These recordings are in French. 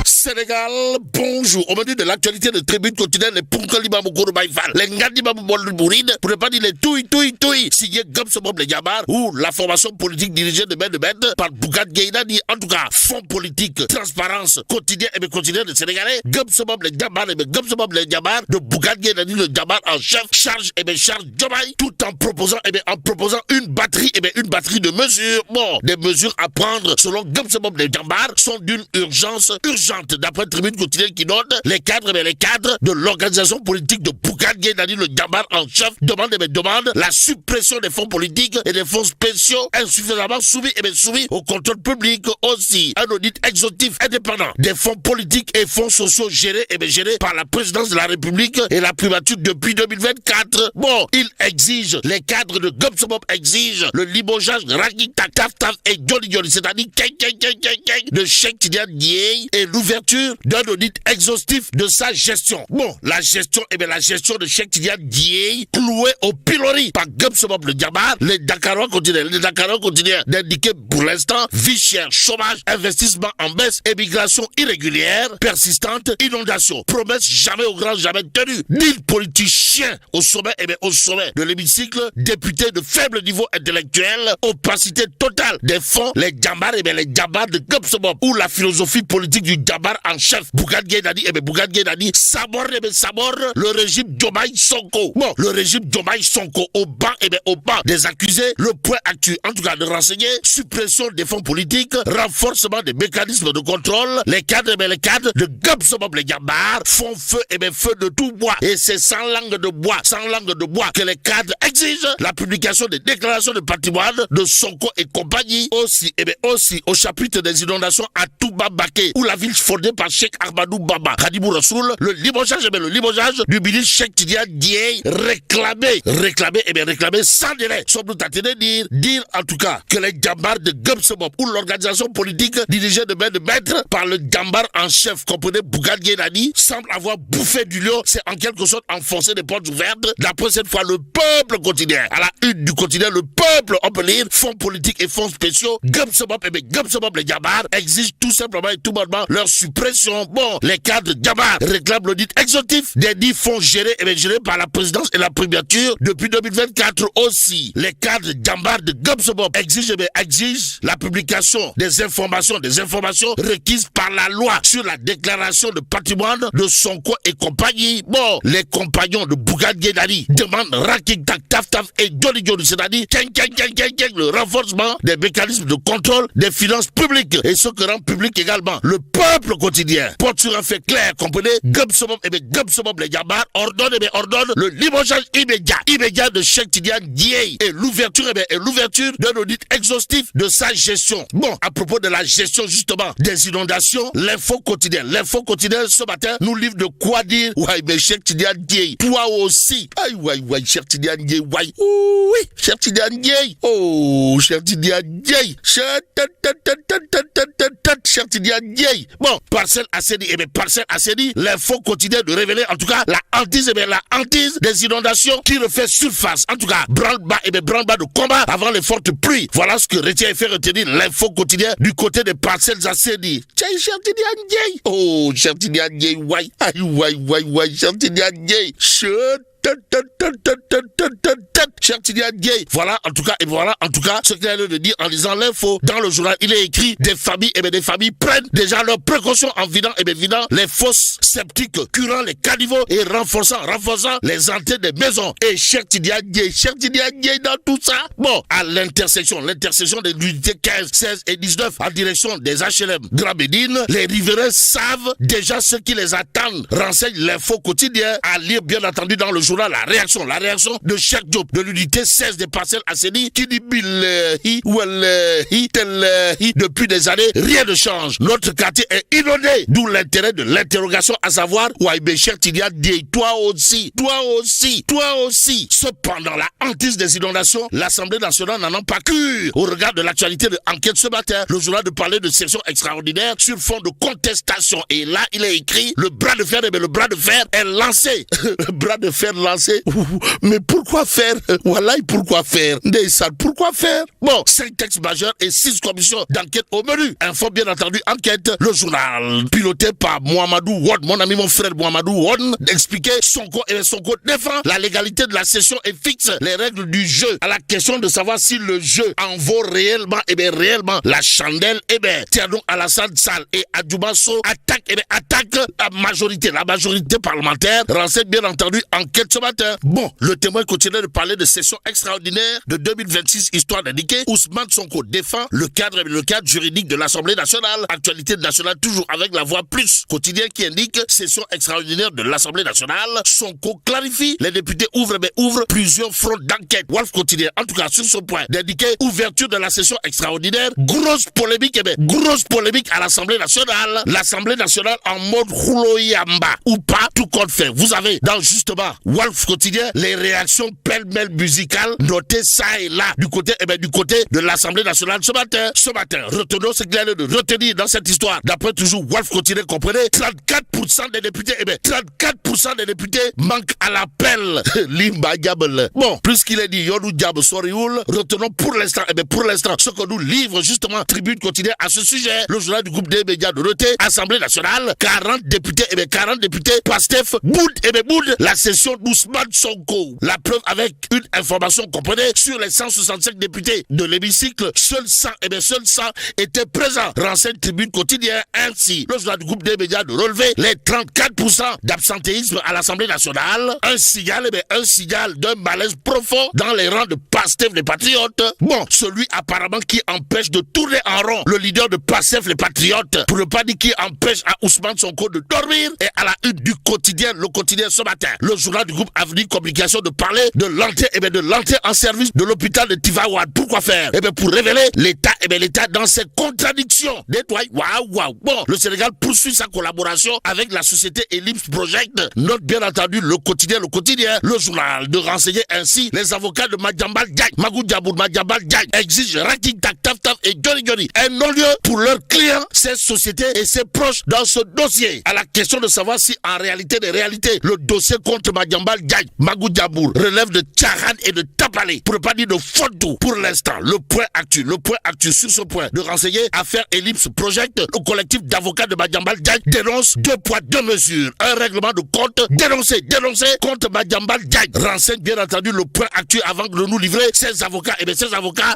Sénégal, bonjour. Au menu de l'actualité de Tribune quotidienne, les Punkaliba Mukuru Baïfal, les Ngadiba Bouride, pour ne pas dire les Touy, signé Gomsobob les Yabar, ou la formation politique dirigée de main par Bougat Gaïdani, en tout cas, fonds politique, transparence, quotidien et quotidien de Sénégalais, Gomsobob les Yabar, et Gomsobob les Yabar, de Bougat Gaïdani, le Yabar en chef, charge Jomai, tout en proposant, une batterie de mesures. Bon, des mesures à prendre, selon Gomsobob les Yabar, sont d'une urgence urgente. D'après Tribune quotidienne qui note, les cadres de l'organisation politique de Bougat Gaïdani, le Yabar en chef, demandent la suppression des fonds politiques et des fonds spéciaux insuffisamment soumis au contrôle public. Aussi, un audit exhaustif indépendant des fonds politiques et fonds sociaux gérés par la présidence de la République et la primature depuis 2024. Bon, les cadres de Gomsobob exigent le limogeage Raki Taf et Jolly, c'est-à-dire de Cheikh Tidiane Dièye et l'ouverture d'un audit exhaustif de sa gestion. Bon, la gestion de Cheikh Tidiane Dièye clouée au pilori par Gomsobob le Yabar. Les Dakarois continuent d'indiquer pour l'instant vie chère, chômage, investissement en baisse, émigration irrégulière, persistante, inondation, promesses jamais au grand jamais tenues. Deal politicien au sommet de l'hémicycle, député de faible niveau intellectuel, opacité totale des fonds, les Yabar de Gomsobob, ou la philosophie politique du Yabar en chef, Bougat Gaïdani, saborde le régime Diomaye Sonko. Bon, le régime Diomaye Sonko au banc des accusés, le point actuel, en tout cas de renseigner, suppression des fonds politiques, renforcement des mécanismes de contrôle, les cadres de Gomsobob les Yabar font feu de tout bois, et c'est sans langue de bois que les cadres exigent la publication des déclarations de patrimoine de Sonko et compagnie. Aussi au chapitre des inondations à Touba Baké, où la ville fondée par Cheikh Ahmadou Bamba Khadimou Rassoul, le limogeage du ministre Cheikh Tidiane Dièye réclamé sans délai. Sommes-nous tentés de dire en tout cas que les Yabar de Gomsobob, ou l'organisation politique dirigée de maître par le Yabar en chef, comprenez Bougat Gaïdani, semble avoir bouffé du lion. C'est en quelque sorte enfoncer des portes ouvertes. D'après cette fois le peuple quotidien, à la une du quotidien, le peuple, on peut lire, fonds politiques et fonds spéciaux, Gomsobob les Yabar exigent tout simplement et tout bonnement leur suppression. Bon, les cadres Yabar réclament l'audit exhaustif des 10 fonds gérés par la présidence et la primature depuis 2024. Aussi, les cadres Yabar de Gomsobob exigent la publication des informations requises par la loi sur la déclaration de patrimoine de Sonko et compagnie. Bon, les compagnons de Bougat Gaïdani demandent Raki Taf et Jolly, c'est-à-dire le renforcement des mécanismes de contrôle des finances publiques, et ce que rend public également le peuple quotidien. Porte sur un fait clair, comprenez, Gomsobob les Yabar ordonne le limogeage immédiat de Cheikh Tidiane Dièye et l'ouverture d'un audit exhaustif de sa gestion. Bon, à propos de la gestion justement des inondations, l'info quotidien ce matin nous livre de quoi dire. Ouais, mais Cheikh Tidiane Dièye, toi aussi. Aïe, Cheikh Tidiane Dièye, oui, Cheikh Tidiane Dièye. Oh, Cheikh Tidiane Dièye. Cheikh Tidiane Dièye. Bon, Parcelles Assainies, l'info quotidien de révéler en tout cas la hantise des inondations qui refait surface. En tout cas, branle-bas de combat avant les fortes pluies. Voilà ce que retient et fait retenir l'info quotidien du côté des Parcelles Assainies. Cheikh Tidiane Dièye. Oh, Cheikh Tidiane Dièye, ouais. Aïe, Cheikh Tidiane Dièye. Cheikh Tidiane Dièye. Voilà en tout cas ce qu'il a de dire en lisant l'info. Dans le journal, il est écrit des familles prennent déjà leurs précautions en vidant les fosses septiques, curant les caniveaux et renforçant les entrées des maisons. Et Cheikh Tidiane Dièye dans tout ça. Bon, à l'intersection des unités 15, 16 et 19 en direction des HLM Grand Médine, les riverains savent déjà ce qui les attend. Renseigne l'info quotidien, à lire bien entendu dans le journal la réaction de Cheikh Diop de l'unité 16 des Parcelles Assainies qui dit depuis des années, rien ne change. Notre quartier est inondé, d'où l'intérêt de l'interrogation, à savoir, ouais, mais Cheikh Tidiane Dièye, toi aussi. Cependant, la hantise des inondations, l'Assemblée nationale n'en a pas cru. Au regard de l'actualité de Enquête ce matin, le journal de parler de session extraordinaire sur fond de contestation. Et là, il est écrit, le bras de fer est lancé. Le bras de fer lancé. Mais pourquoi faire? Wallahi, pourquoi faire? Ndeysaan, pourquoi faire? Bon, 5 textes majeurs et 6 commissions d'enquête au menu. Info, bien entendu, enquête. Le journal, piloté par Mohamedou Wade, mon ami, mon frère Mohamedou Wade, expliquait Sonko défend la légalité de la session et fixe les règles du jeu. À la question de savoir si le jeu en vaut réellement, réellement la chandelle, Thierno Alassane Sall et Adjouba Sow attaquent la majorité parlementaire. Renseigne bien entendu enquête ce matin. Bon, le témoin continue de parler de session extraordinaire de 2026, histoire d'indiquer Ousmane Sonko défend le cadre juridique de l'Assemblée nationale. Actualité nationale toujours avec la voix plus quotidien qui indique session extraordinaire de l'Assemblée nationale. Sonko clarifie, les députés ouvrent plusieurs fronts d'enquête. Wolf quotidien, en tout cas sur ce point, d'indiquer ouverture de la session extraordinaire. Grosse polémique à l'Assemblée nationale. L'Assemblée nationale en mode rouloyamba ou pas, tout compte fait. Vous avez dans justement Wolf quotidien les réactions pêle-mêle musicales notées ça et là du côté de l'Assemblée nationale ce matin. Retenons ce qu'il y a de retenir dans cette histoire. D'après toujours Wolf quotidien, comprenez, 34% des députés, 34% des députés manquent à l'appel. Limba Diable. Bon, plus qu'il est dit, Yonou Diable Sorioul, retenons pour l'instant, ce que nous livre justement Tribune quotidien à ce sujet. Le journal du groupe des médias de Reté, Assemblée nationale, 40 députés, Pastef, boud la session d'Ousmane Sonko. La preuve avec une information, comprenez, sur les 165 députés de l'hémicycle, seuls 100 étaient présents. Renseigne Tribune quotidien. Ainsi, le journal du groupe des médias de relever les 34% d'absentéisme à l'Assemblée nationale. Un signal d'un malaise profond dans les rangs de Pastef les Patriotes. Bon, celui apparemment qui empêche de tourner en rond le leader de Pastef les Patriotes, pour ne pas dire qui empêche à Ousmane Sonko de dormir, et à la une du quotidien, le quotidien ce matin. Le journal du groupe Avenir Communication de parler de l'entrée en service de l'hôpital de Tivaouane. Pourquoi faire? Pour révéler l'État dans ses contradictions. Waouh. Bon, le Sénégal poursuit sa collaboration avec la société Ellipse Project. Note bien entendu le quotidien, le journal de renseigner ainsi les avocats de Madiambal Diagne, Magou Diabour Madiambal Diagne exigent Raking Tak Taf Taf et Johnny un non-lieu pour leurs clients, ses sociétés et ses proches dans ce dossier. À la question de savoir si en réalité le dossier contre Madiambal Diagne, Magou Diabour relève de Tcharan et de Tapalé, pour ne pas dire de photo. Pour l'instant, le point actu sur ce point de renseigner affaire Ellipse Project, le collectif d'avocats de Madiambal Diagne dénonce 2 poids 2 mesures, un règlement de compte dénoncé contre Madiambal Diagne. Renseigne bien entendu le point actu avant de nous livrer. Ces avocats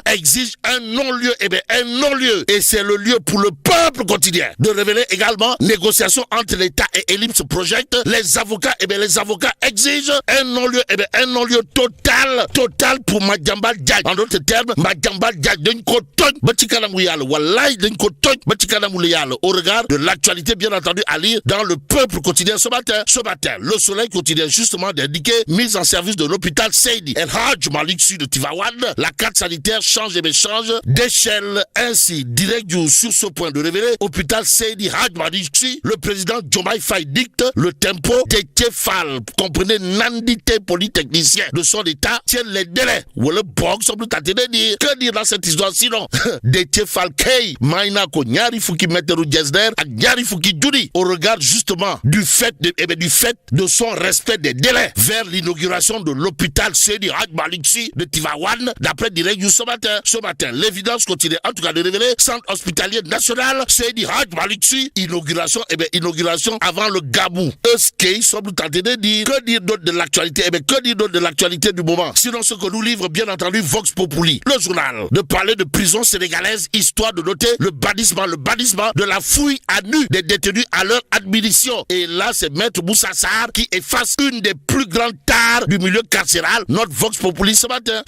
exigent un non-lieu, et c'est le lieu pour le peuple quotidien de révéler également négociation entre l'État et Ellipse Project. Les avocats exigent un non-lieu total pour Madiambal Diagne. En d'autres termes, Madiambal Diagne dañ ko toj ba ci kanamu Yàlla, wallahi dañ ko toj ba ci kanamu Yàlla. Au regard de l'actualité bien entendu à lire dans le peuple quotidien ce matin, le Soleil quotidien justement d'indiquer mise en service de l'hôpital Seydi El Hadj Malick Sy de Tivaouane. La carte sanitaire change d'échelle. Ainsi, direct sur ce point de révéler hôpital Seydi Hadj Malick Sy, le président Diomaye Faye dicte le tempo. Déthié Fall, comprenez, nandité polytechnicien de son état, tiennent les délais. Ou le box, on peut dire. Que dire dans cette histoire sinon? Déthié Fall Kay, Maïna ko ñaari fukki meteru Jesner ak ñaari fukki junni, au regard justement du fait de son respect des délais vers l'inauguration de l'hôpital Seydi Hadj Malick Sy de Tivaouane. D'après direct ce matin, l'évidence continue en tout cas de révéler centre hospitalier national Seydi Hadj Malick Sy, inauguration avant le Gabou. Eskay semble tenter de dire. Que dire d'autre de l'actualité? Du moment? Sinon ce que nous livre bien entendu Vox Populi, le journal, de parler de prison sénégalaise, histoire de noter le bannissement de la fouille à nu des détenus à leur admission. Et là, c'est Maître Moussa Sarr qui efface une des plus grandes tares du milieu carcéral. Notre Vox Populi ce matin,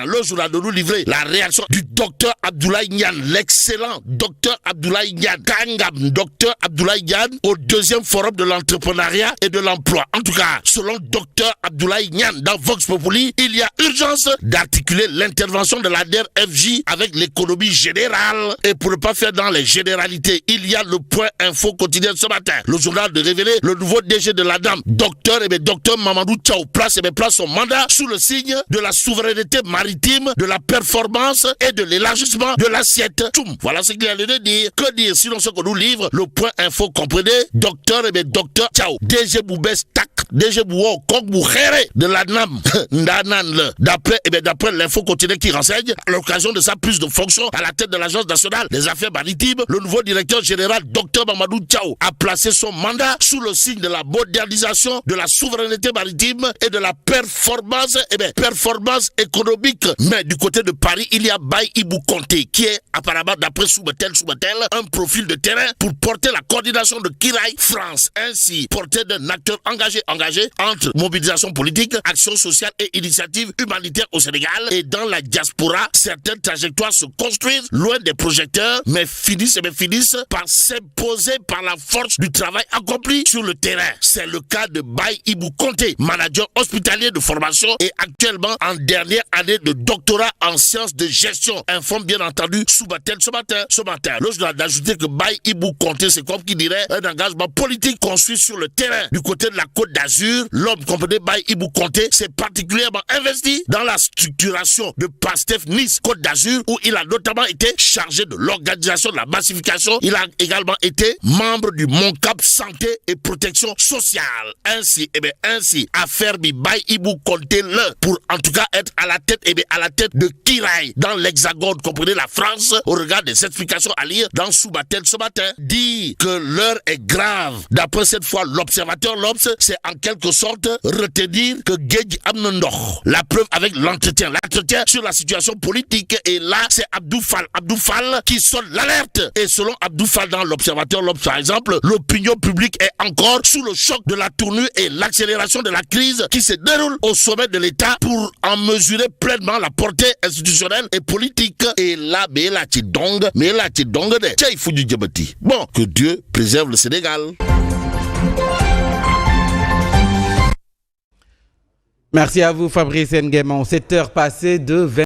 le journal de nous livrer la réaction du docteur Abdoulaye Niane, l'excellent docteur Abdoulaye Niane, Kangam, docteur Abdoulaye Niane, au 2e forum de l'entrepreneuriat et de l'emploi. En tout cas, selon docteur Abdoulaye Niane, dans Vox Populi, il y a urgence d'articuler l'intervention de la DER/FJ avec l'économie générale. Et pour ne pas faire dans les généralités, il y a le point info quotidien ce matin. Le journal de révéler le nouveau DG de la dame, docteur Mamadou Thiaw, place son mandat sous le signe de la souveraineté maritime, de la performance et de l'élargissement de l'assiette. Voilà ce qu'il y a de dire. Que dire sinon ce que nous livre le point info, comprenez, docteur Thiaw, DG Boubès Tak, DG Bouok, Okong Moukhere de la NAM, d'après l'info quotidienne qui renseigne, à l'occasion de sa prise de fonction à la tête de l'Agence nationale des affaires maritimes, le nouveau directeur général Dr Mamadou Tchao a placé son mandat sous le signe de la modernisation, de la souveraineté maritime et de la performance économique. Mais du côté de Paris, il y a Baye Ibou Konté qui est apparemment, d'après Soubatel, un profil de terrain pour porter la coordination de Kiraï France, ainsi porté d'un acteur engagé entre mobilisation politique, action sociale et initiative humanitaire au Sénégal et dans la diaspora. Certaines trajectoires se construisent loin des projecteurs, mais finissent par s'imposer par la force du travail accompli sur le terrain. C'est le cas de Baye Ibou Konté, manager hospitalier de formation et actuellement en dernière année de doctorat en sciences de gestion, informe bien entendu Soubatel ce matin. Là, je dois ajouter que Baye Ibou Konté, c'est comme qui dirait un engagement politique construit sur le terrain. Du côté de la Côte d'Azur, l'homme comprenez Baye Ibou Konté s'est particulièrement investi dans la structuration de PASTEF Nice Côte d'Azur, où il a notamment été chargé de l'organisation de la massification. Il a également été membre du MONCAP Santé et Protection Sociale. Ainsi, affaire bi Baye Ibou Konté pour en tout cas être à la tête de Kiraï dans l'Hexagone, comprenez la France, au regard des explications à lire dans Soubatel ce matin, dit que l'heure est grave. D'après cette fois l'observateur, c'est en quelque sorte retenir que Guedj Amnondor. La preuve avec l'entretien sur la situation politique, et là c'est Abdou Fall qui sonne l'alerte. Et selon Abdou Fall dans l'observateur, par exemple, l'opinion publique est encore sous le choc de la tournure et l'accélération de la crise qui se déroule au sommet de l'État pour en mesurer pleinement la portée institutionnelle et politique. Et là, bon, que Dieu préserve le Sénégal. Merci à vous Fabrice Nguema. 7 heures passées de 20